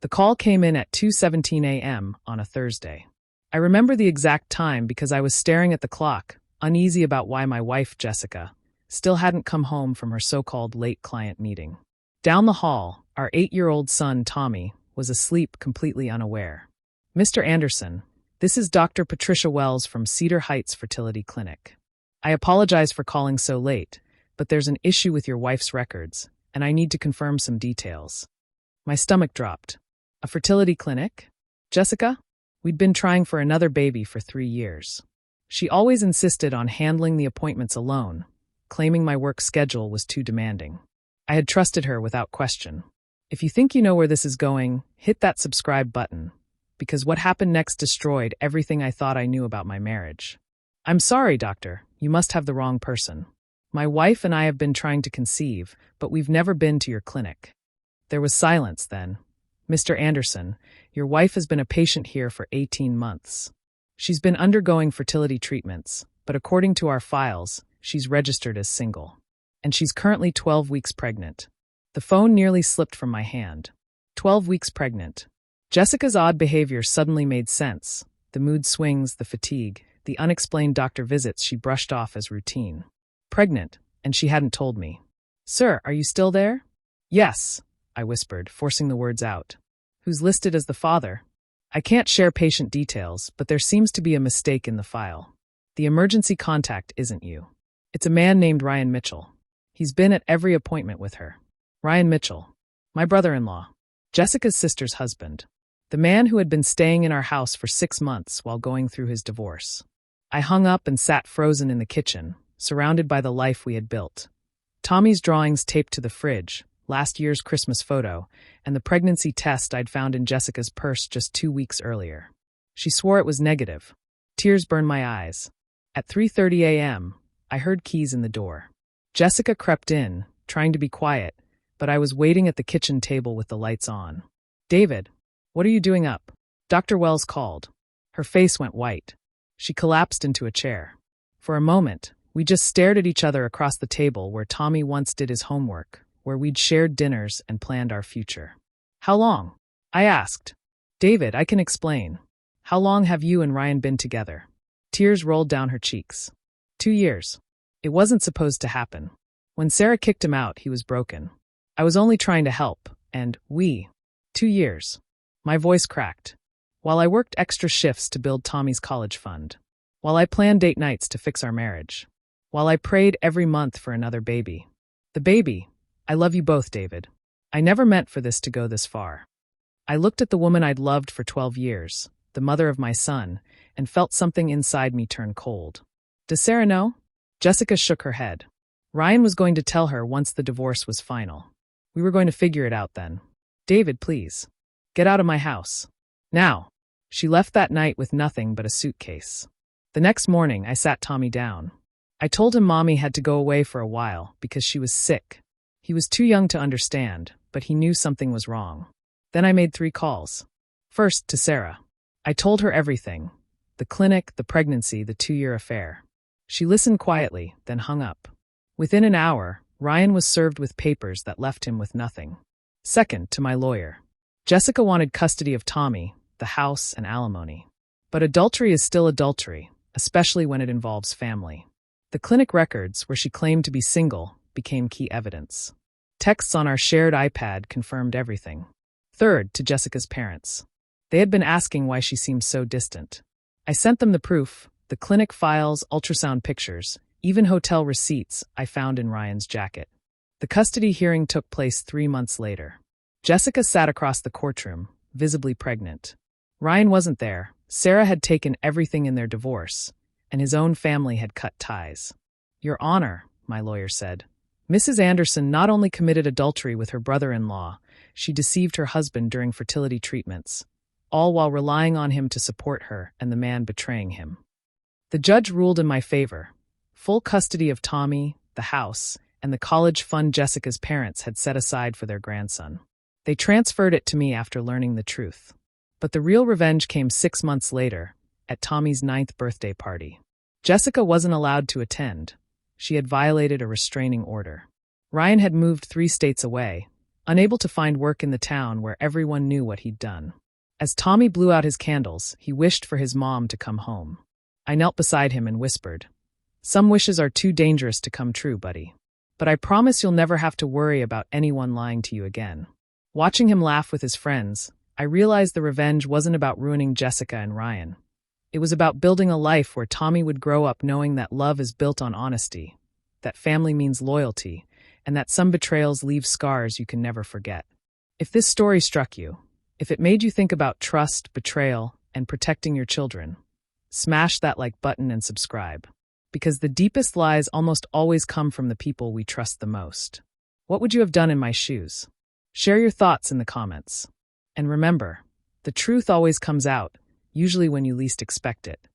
The call came in at 2:17 a.m. on a Thursday. I remember the exact time because I was staring at the clock, uneasy about why my wife, Jessica, still hadn't come home from her so-called late client meeting. Down the hall, our 8-year-old son, Tommy, was asleep, completely unaware. "Mr. Anderson, this is Dr. Patricia Wells from Cedar Heights Fertility Clinic. I apologize for calling so late, but there's an issue with your wife's records, and I need to confirm some details." My stomach dropped. "A fertility clinic? Jessica? We'd been trying for another baby for 3 years. She always insisted on handling the appointments alone, claiming my work schedule was too demanding. I had trusted her without question. If you think you know where this is going, hit that subscribe button, because what happened next destroyed everything I thought I knew about my marriage. I'm sorry, doctor, you must have the wrong person. My wife and I have been trying to conceive, but we've never been to your clinic." There was silence then. "Mr. Anderson, your wife has been a patient here for 18 months. She's been undergoing fertility treatments, but according to our files, she's registered as single. And she's currently 12 weeks pregnant." The phone nearly slipped from my hand. 12 weeks pregnant. Jessica's odd behavior suddenly made sense. The mood swings, the fatigue, the unexplained doctor visits she brushed off as routine. Pregnant, and she hadn't told me. "Sir, are you still there?" "Yes," I whispered, forcing the words out. "Who's listed as the father?" "I can't share patient details, but there seems to be a mistake in the file. The emergency contact isn't you. It's a man named Ryan Mitchell. He's been at every appointment with her." Ryan Mitchell. My brother-in-law. Jessica's sister's husband. The man who had been staying in our house for 6 months while going through his divorce. I hung up and sat frozen in the kitchen, surrounded by the life we had built. Tommy's drawings taped to the fridge, last year's Christmas photo, and the pregnancy test I'd found in Jessica's purse just 2 weeks earlier. She swore it was negative. Tears burned my eyes. At 3:30 a.m., I heard keys in the door. Jessica crept in, trying to be quiet, but I was waiting at the kitchen table with the lights on. "David, what are you doing up?" Dr. Wells called. Her face went white. She collapsed into a chair. For a moment, we just stared at each other across the table where Tommy once did his homework, where we'd shared dinners and planned our future. "How long?" I asked. "David, I can explain. How long have you and Ryan been together?" Tears rolled down her cheeks. 2 years. It wasn't supposed to happen. When Sarah kicked him out, he was broken. I was only trying to help, and 2 years. My voice cracked. While I worked extra shifts to build Tommy's college fund. While I planned date nights to fix our marriage. While I prayed every month for another baby. The baby. I love you both, David. I never meant for this to go this far. I looked at the woman I'd loved for 12 years, the mother of my son, and felt something inside me turn cold. "Does Sarah know?" Jessica shook her head. Ryan was going to tell her once the divorce was final. We were going to figure it out then. "David, please. Get out of my house. Now." She left that night with nothing but a suitcase. The next morning, I sat Tommy down. I told him Mommy had to go away for a while because she was sick. He was too young to understand, but he knew something was wrong. Then I made 3 calls. First, to Sarah. I told her everything. The clinic, the pregnancy, the 2-year affair. She listened quietly, then hung up. Within an hour, Ryan was served with papers that left him with nothing. Second, to my lawyer. Jessica wanted custody of Tommy, the house, and alimony. But adultery is still adultery, especially when it involves family. The clinic records, where she claimed to be single, became key evidence. Texts on our shared iPad confirmed everything. Third, to Jessica's parents. They had been asking why she seemed so distant. I sent them the proof, the clinic files, ultrasound pictures, even hotel receipts I found in Ryan's jacket. The custody hearing took place 3 months later. Jessica sat across the courtroom, visibly pregnant. Ryan wasn't there. Sarah had taken everything in their divorce, and his own family had cut ties. "Your Honor," my lawyer said, "Mrs. Anderson not only committed adultery with her brother-in-law, she deceived her husband during fertility treatments, all while relying on him to support her and the man betraying him." The judge ruled in my favor. Full custody of Tommy, the house, and the college fund Jessica's parents had set aside for their grandson. They transferred it to me after learning the truth. But the real revenge came 6 months later, at Tommy's 9th birthday party. Jessica wasn't allowed to attend. She had violated a restraining order. Ryan had moved 3 states away, unable to find work in the town where everyone knew what he'd done. As Tommy blew out his candles, he wished for his mom to come home. I knelt beside him and whispered, "Some wishes are too dangerous to come true, buddy. But I promise you'll never have to worry about anyone lying to you again." Watching him laugh with his friends, I realized the revenge wasn't about ruining Jessica and Ryan. It was about building a life where Tommy would grow up knowing that love is built on honesty, that family means loyalty, and that some betrayals leave scars you can never forget. If this story struck you, if it made you think about trust, betrayal, and protecting your children, smash that like button and subscribe. Because the deepest lies almost always come from the people we trust the most. What would you have done in my shoes? Share your thoughts in the comments. And remember, the truth always comes out, usually when you least expect it.